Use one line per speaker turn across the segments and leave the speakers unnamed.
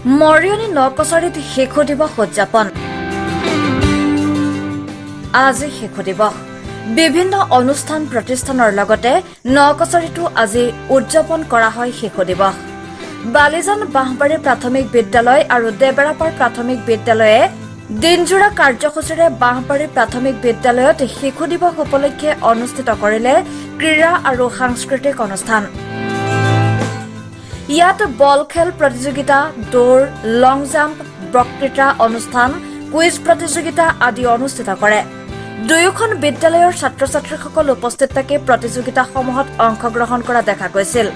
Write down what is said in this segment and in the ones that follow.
মৰিয়নি নকছাৰীত শিশু দিৱস উদযাপন আজি শিশু দিৱস বিভিন্ন অনুষ্ঠান প্ৰতিষ্ঠানৰ লগতে নকছাৰীতো আজি উদযাপন কৰা হয় শিশু দিৱস বালিজান বাহবাৰী প্ৰাথমিক বিদ্যালয় আৰু দেবেৰাপাৰ প্ৰাথমিক বিদ্যালয়ে দিনজোৰা কাৰ্যসূচীৰে বাহবাৰী প্ৰাথমিক বিদ্যালয়ত শিশু দিৱস উপলক্ষে অনুষ্ঠিত কৰিলে ক্ৰীড়া আৰু সাংস্কৃতিক অনুষ্ঠান ইয়াত বল খেল প্ৰতিযোগিতা দৌৰ লং জাম্প বক্তৃতা অনুষ্ঠান কুইজ প্ৰতিযোগিতা আদি অনুষ্ঠিত কৰে দুয়োখন বিদ্যালয়ৰ ছাত্ৰ-ছাত্ৰীসকল উপস্থিত থাকি প্ৰতিযোগিতাসমূহত অংশগ্ৰহণ কৰা দেখা গৈছিল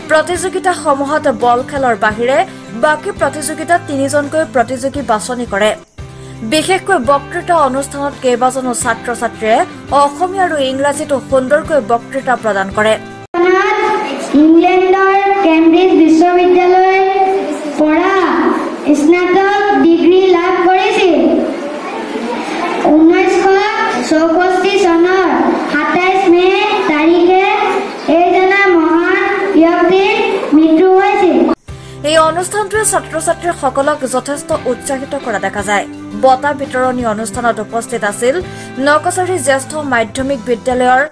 প্ৰতিযোগিতাসমূহত বল খেলৰ বাহিৰে বাকি প্ৰতিযোগিতাত তিনিজনকৈ প্ৰতিযোগী বাছনি কৰে বিশেষকৈ বক্তৃতা অনুষ্ঠানত কেইবাজনো ছাত্ৰ-ছাত্ৰীয়ে অসমীয়া আৰু ইংৰাজীতো সুন্দৰকৈ বক্তৃতা প্ৰদান কৰে
ইংলেণ্ডৰ কেম্ব্ৰিজ বিশ্ববিদ্যালয় পৰা স্নাতক ডিগ্ৰী লাভ কৰিছিল 1964 চনৰ 27 মে তাৰিখে এইজনা মহান ব্যক্তিৰ মৃত্যু হৈছিল
এই অনুষ্ঠানটোৱে ছাত্ৰ-ছাত্ৰীসকলক যথেষ্ট উৎসাহিত কৰা দেখা যায় বঁটা বিতৰণী অনুষ্ঠানত উপস্থিত আছিল নকছাৰী জ্যেষ্ঠ মাধ্যমিক বিদ্যালয়ৰ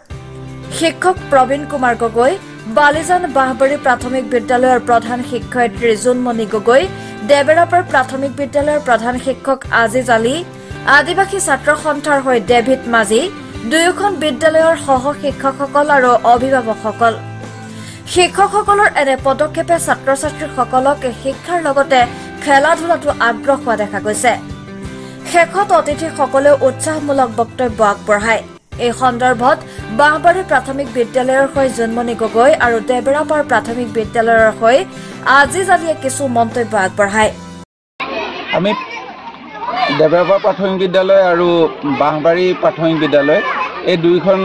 শিক্ষক প্ৰবীণ কুমাৰ গগৈ বালিজান বাহবাৰী প্ৰাথমিক বিদ্যালয়ৰ প্ৰধান শিক্ষয়িত্ৰী জুনমণি গগৈ দেবেৰাপাৰ প্ৰাথমিক বিদ্যালয়ৰ প্ৰধান শিক্ষক আজিজ আলী আদিবাসী ছাত্ৰ সন্থাৰ হৈ ডেভিড মাজি দুয়োখন বিদ্যালয়ৰ সহ শিক্ষকসকল আৰু অভিভাৱকসকল শিক্ষকসকলৰ এনে পদক্ষেপে ছাত্ৰ-ছাত্ৰীসকলক শিক্ষাৰ লগতে খেলা-ধূলাটো আগ্ৰহ হোৱা দেখা গৈছে শেষত অতিথিসকলেও উৎসাহমূলক বক্তব্য আগবঢ়ায় এই সন্দৰ্ভত বাহবাৰী প্ৰাথমিক বিদ্যালয়ৰ হৈ জন্মনি গগৈ আৰু দেবেৰাপাৰ প্ৰাথমিক বিদ্যালয়ৰ হৈ আজিজ আলীয়ে কিছু মন্তব্য আগবঢ়ায়
আমি দেবেৰাপাৰ প্ৰাথমিক বিদ্যালয় আৰু বাহবাৰী প্ৰাথমিক বিদ্যালয় এই দুইখন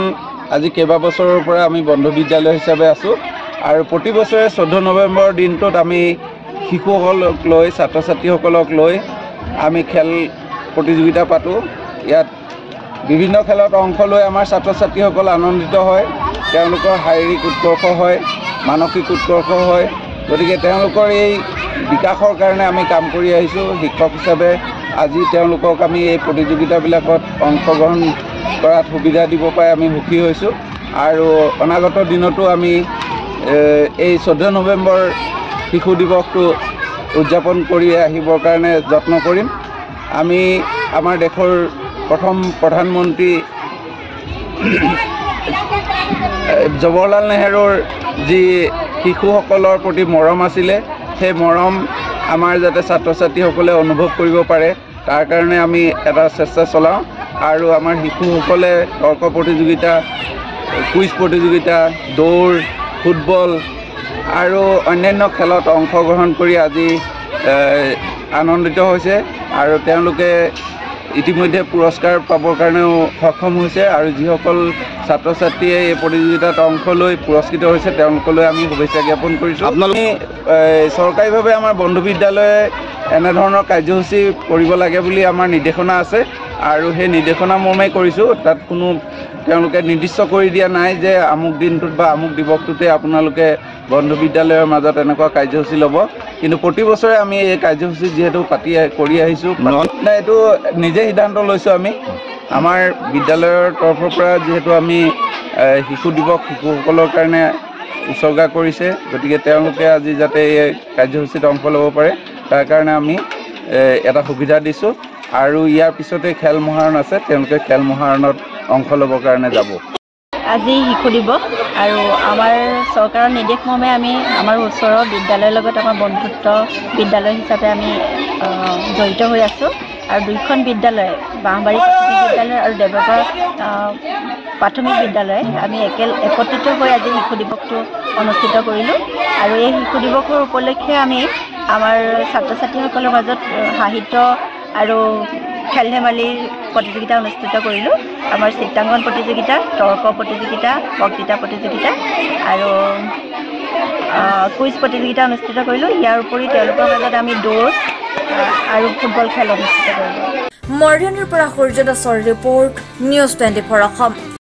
আজি কেইবা বছৰৰ পৰা আমি বন্ধ বিদ্যালয় হিচাপে আছো আৰু প্ৰতি বছৰে 14 নৱেম্বৰ দিনটোত আমি শিশুসকলক লৈ ছাত্ৰ-ছাত্ৰীসকলক লৈ আমি খেল প্ৰতিযোগিতা পাতো ইয়াত বিভিন্ন খেলত অংশ লৈ আমাৰ ছাত্ৰ-ছাত্ৰীসকল আনন্দিত হয় তেওঁলোকৰ শাৰীৰিক উৎকৰ্ষ হয় মানসিক উৎকৰ্ষ হয় গতিকে তেওঁলোকৰ এই বিকাশৰ কাৰণে আমি কাম কৰি আহিছোঁ শিক্ষক হিচাপে আজি তেওঁলোকক আমি এই প্ৰতিযোগিতাবিলাকত অংশগ্ৰহণ কৰাত সুবিধা দিব পাই আমি সুখী হৈছোঁ আৰু অনাগত দিনতো আমি এই 14 নৱেম্বৰ শিশু দিৱসটো উদযাপন কৰি আহিবৰ কাৰণে যত্ন কৰিম আমি আমাৰ দেশৰ প্ৰথম প্ৰধানমন্ত্ৰী জৱাহৰলাল নেহৰুৰ যি শিশুসকলৰ প্ৰতি মৰম আছিলে সেই মৰম আমাৰ যাতে ছাত্ৰ-ছাত্ৰীসকলে অনুভৱ কৰিব পাৰে তাৰ কাৰণে আমি এটা চেষ্টা চলাওঁ আৰু আমাৰ শিশুসকলে তৰ্ক প্ৰতিযোগিতা কুইজ প্ৰতিযোগিতা দৌৰ ফুটবল আৰু অন্যান্য খেলত অংশগ্ৰহণ কৰি আজি আনন্দিত হৈছে আৰু তেওঁলোকে ইতিমধ্যে পুৰস্কাৰ পাবৰ কাৰণেও সক্ষম হৈছে আৰু যিসকল ছাত্ৰ-ছাত্ৰীয়ে এই প্ৰতিযোগিতাত অংশ লৈ পুৰস্কৃত হৈছে তেওঁলোকলৈ আমি শুভেচ্ছা জ্ঞাপন কৰিছোঁ আপোনালোকে চৰকাৰীভাৱে আমাৰ বন্ধু বিদ্যালয়ে এনেধৰণৰ কাৰ্যসূচী কৰিব লাগে বুলি আমাৰ নিৰ্দেশনা আছে আৰু সেই নিৰ্দেশনা মৰ্মে কৰিছোঁ তাত কোনো তেওঁলোকে নিৰ্দিষ্ট কৰি দিয়া নাই যে আমুক দিনটোত বা আমুক দিৱসটোতে আপোনালোকে বন্ধু বিদ্যালয়ৰ মাজত এনেকুৱা কাৰ্যসূচী ল'ব কিন্তু প্ৰতি বছৰে আমি এই কাৰ্যসূচী যিহেতু কৰি আহিছোঁ এইটো নিজে সিদ্ধান্ত লৈছোঁ আমি আমাৰ বিদ্যালয়ৰ তৰফৰ পৰা যিহেতু আমি শিশু দিৱস শিশুসকলৰ কাৰণে উৎসৰ্গা কৰিছে গতিকে তেওঁলোকে আজি যাতে এই কাৰ্যসূচীত অংশ ল'ব পাৰে তাৰ কাৰণে আমি এটা সুবিধা দিছোঁ আৰু ইয়াৰ পিছতে খেল মহাৰণ আছে তেওঁলোকে খেল মহাৰণত অংশ ল'বৰ কাৰণে যাব
আজি শিশু দিৱস আৰু আমাৰ চৰকাৰৰ নিৰ্দেশ মৰ্মে আমি আমাৰ ওচৰৰ বিদ্যালয়ৰ লগত আমাৰ বন্ধুত্ব বিদ্যালয় হিচাপে আমি জড়িত হৈ আছোঁ আৰু দুইখন বিদ্যালয় বাহবাৰী প্ৰাথমিক বিদ্যালয় আৰু দেবেৰাপাৰ প্ৰাথমিক বিদ্যালয় আমি একত্ৰিত হৈ আজি শিশু দিৱসটো অনুষ্ঠিত কৰিলোঁ আৰু এই শিশু দিৱসৰ উপলক্ষে আমি আমাৰ ছাত্ৰ-ছাত্ৰীসকলৰ মাজত সাহিত্য আৰু খেল ধেমালিৰ প্ৰতিযোগিতা অনুষ্ঠিত কৰিলোঁ আমাৰ চিত্ৰাংকন প্ৰতিযোগিতা তৰ্ক প্ৰতিযোগিতা বক্তৃতা প্ৰতিযোগিতা আৰু কুইজ প্ৰতিযোগিতা অনুষ্ঠিত কৰিলোঁ ইয়াৰ উপৰি তেওঁলোকৰ মাজত আমি দৌৰ আৰু ফুটবল খেল অনুষ্ঠিত কৰিলোঁ
মৰিয়নিৰ পৰা সূৰ্য দাসৰ ৰিপৰ্ট নিউজ 24 অসম।